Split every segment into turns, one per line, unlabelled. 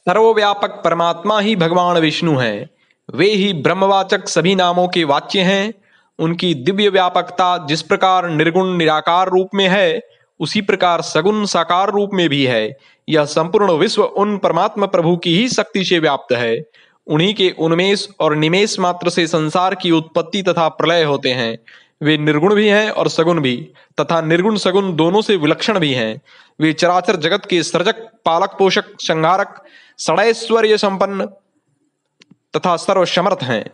सर्वव्यापक परमात्मा ही भगवान विष्णु हैं। वे ही ब्रह्मवाचक सभी नामों के वाच्य हैं। उनकी दिव्य व्यापकता जिस प्रकार निर्गुण निराकार रूप में है, उसी प्रकार सगुण साकार रूप में भी है। यह संपूर्ण विश्व उन परमात्मा प्रभु की ही शक्ति से व्याप्त है। उन्हीं के उन्मेष और निमेष मात्र से संसार की उत्पत्ति तथा प्रलय होते हैं। वे निर्गुण भी हैं और सगुण भी, तथा निर्गुण सगुण दोनों से विलक्षण भी हैं। वे चराचर जगत के सृजक, पालक, पोषक, संहारक, षडैश्वर्य संपन्न तथा सर्वसमर्थ हैं।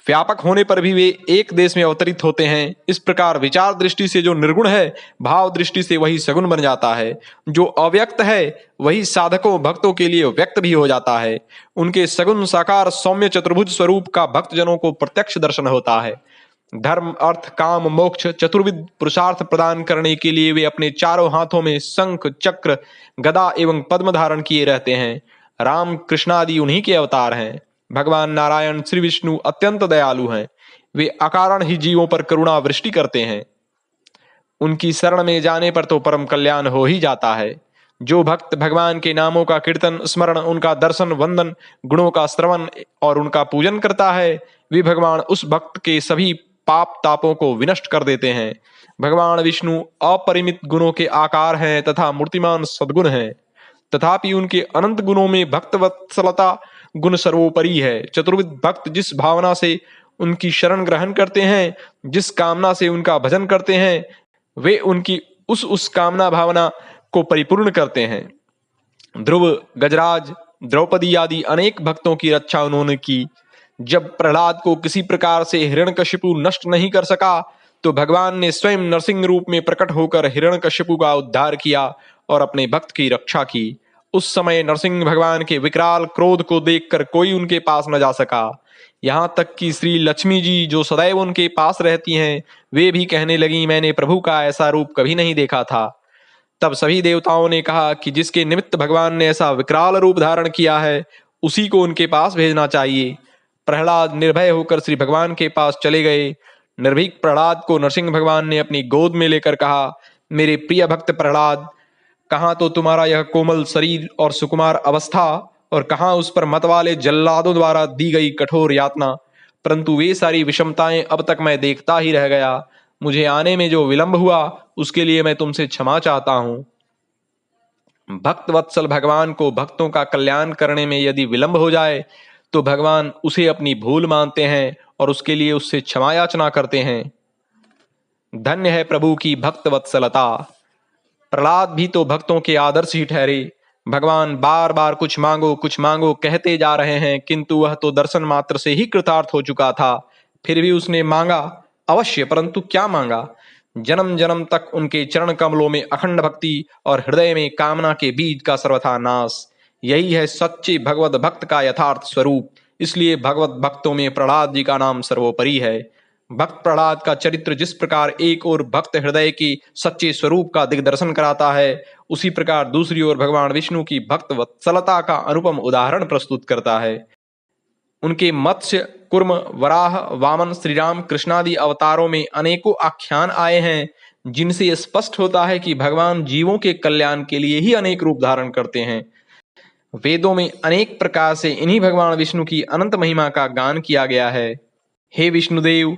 व्यापक होने पर भी वे एक देश में अवतरित होते हैं। इस प्रकार विचार दृष्टि से जो निर्गुण है, भाव दृष्टि से वही सगुण बन जाता है। जो अव्यक्त है वही साधकों भक्तों के लिए व्यक्त भी हो जाता है। उनके सगुण साकार सौम्य चतुर्भुज स्वरूप का भक्तजनों को प्रत्यक्ष दर्शन होता है। धर्म, अर्थ, काम, मोक्ष चतुर्विध पुरुषार्थ प्रदान करने के लिए वे अपने चारों हाथों में शंख, चक्र, गदा एवं पद्म धारण किए रहते हैं। राम, कृष्ण आदि उन्हीं के अवतार हैं। भगवान नारायण श्री विष्णु अत्यंत दयालु हैं। वे अकारण ही जीवों पर करुणा वृष्टि करते हैं। उनकी शरण में जाने पर तो परम कल्याण हो ही जाता है। जो भक्त भगवान के नामों का कीर्तन, स्मरण, उनका दर्शन, वंदन, गुणों का श्रवण और उनका पूजन करता है, वे भगवान उस भक्त के सभी पाप तापों को विनष्ट कर देते हैं। भगवान विष्णु अपरिमित गुणों के आकार हैं तथा मूर्तिमान सद्गुण हैं। तथापि उनके अनंत गुणों में भक्तवत्सलता गुण सर्वोपरि है। चतुर्विध भक्त जिस भावना से उनकी शरण ग्रहण करते हैं, जिस कामना से उनका भजन करते हैं, वे उनकी उस कामना भावना को परिपूर्ण करते हैं। ध्रुव, गजराज, द्रौपदी आदि अनेक भक्तों की रक्षा उन्होंने की। जब प्रहलाद को किसी प्रकार से हिरण्यकशिपु नष्ट नहीं कर सका, तो भगवान ने स्वयं नरसिंह रूप में प्रकट होकर हिरण्यकशिपु का उद्धार किया और अपने भक्त की रक्षा की। उस समय नरसिंह भगवान के विकराल क्रोध को देखकर कोई उनके पास न जा सका। यहाँ तक कि श्री लक्ष्मी जी जो सदैव उनके पास रहती हैं, वे भी कहने लगी, मैंने प्रभु का ऐसा रूप कभी नहीं देखा था। तब सभी देवताओं ने कहा कि जिसके निमित्त भगवान ने ऐसा विकराल रूप धारण किया है, उसी को उनके पास भेजना चाहिए। प्रहलाद निर्भय होकर श्री भगवान के पास चले गए। निर्भीक प्रहलाद को नरसिंह भगवान ने अपनी गोद में लेकर कहा, मेरे प्रिय भक्त प्रहलाद, कहाँ तो तुम्हारा यह कोमल शरीर और सुकुमार अवस्था, और कहाँ उस पर मतवाले जल्लादों द्वारा दी गई कठोर यातना। परंतु वे सारी विषमताएं अब तक मैं देखता ही रह गया। मुझे आने में जो विलंब हुआ, उसके लिए मैं तुमसे क्षमा चाहता हूं। भक्त वत्सल भगवान को भक्तों का कल्याण करने में यदि विलंब हो जाए, तो भगवान उसे अपनी भूल मानते हैं और उसके लिए उससे क्षमा याचना करते हैं। धन्य है प्रभु की भक्त वत्सलता। प्रहलाद भी तो भक्तों के आदर्श ही ठहरे। भगवान बार बार कुछ मांगो कहते जा रहे हैं, किंतु वह तो दर्शन मात्र से ही कृतार्थ हो चुका था। फिर भी उसने मांगा अवश्य, परंतु क्या मांगा? जन्म जन्म तक उनके चरण कमलों में अखंड भक्ति और हृदय में कामना के बीज का सर्वथा नाश। यही है सच्चे भगवत भक्त का यथार्थ स्वरूप। इसलिए भगवत भक्तों में प्रहलाद जी का नाम सर्वोपरि है। भक्त प्रहलाद का चरित्र जिस प्रकार एक ओर भक्त हृदय की सच्चे स्वरूप का दिग्दर्शन कराता है, उसी प्रकार दूसरी ओर भगवान विष्णु की भक्त वत्सलता का अनुपम उदाहरण प्रस्तुत करता है। उनके मत्स्य, कुर्म, वराह, वामन, श्री राम, कृष्णादि अवतारों में अनेकों आख्यान आए हैं, जिनसे स्पष्ट होता है कि भगवान जीवों के कल्याण के लिए ही अनेक रूप धारण करते हैं। वेदों में अनेक प्रकार से इन्हीं भगवान विष्णु की अनंत महिमा का गान किया गया है। हे विष्णुदेव,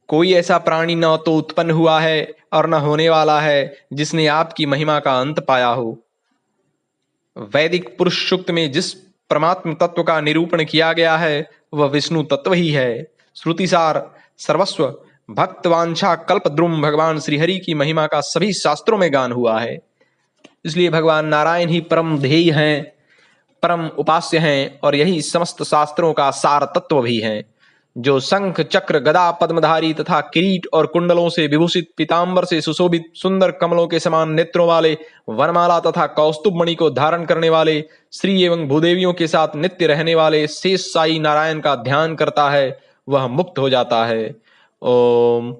कोई ऐसा प्राणी न तो उत्पन्न हुआ है और न होने वाला है जिसने आपकी महिमा का अंत पाया हो। वैदिक पुरुष सूक्त में जिस परमात्म तत्व का निरूपण किया गया है, वह विष्णु तत्व ही है। श्रुतिसार, सर्वस्व, भक्तवांछा, कल्पद्रुम भगवान श्रीहरि की महिमा का सभी शास्त्रों में गान हुआ है। इसलिए भगवान नारायण ही परम ध्येय हैं, परम उपास्य हैं, और यही समस्त शास्त्रों का सार तत्व भी हैं। जो शंख, चक्र, गदा, पद्मधारी तथा किरीट और कुंडलों से विभूषित, पीतांबर से सुशोभित, सुंदर कमलों के समान नेत्रों वाले, वनमाला तथा कौस्तुभ मणि को धारण करने वाले, श्री एवं भूदेवियों के साथ नित्य रहने वाले शेष साई नारायण का ध्यान करता है, वह मुक्त हो जाता है। ओम।